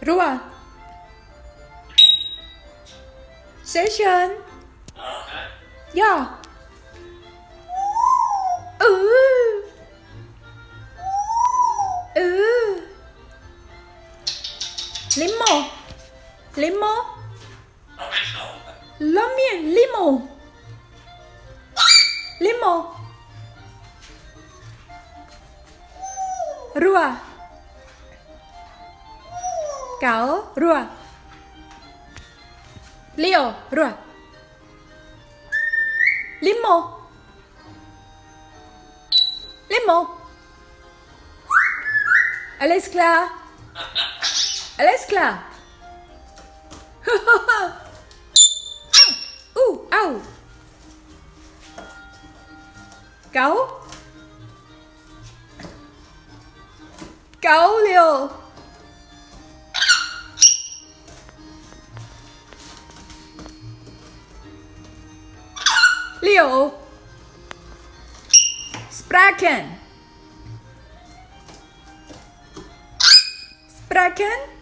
Rua. Sehr schön. Ja. Limo. Limo. 拉面 limo. Limo. Rua. Cáo rua. Leo rua. Limo. Limo. Alles klar. Alles klar. Au. Cáu. Cáu Leo. Leo. Spraken. Spraken.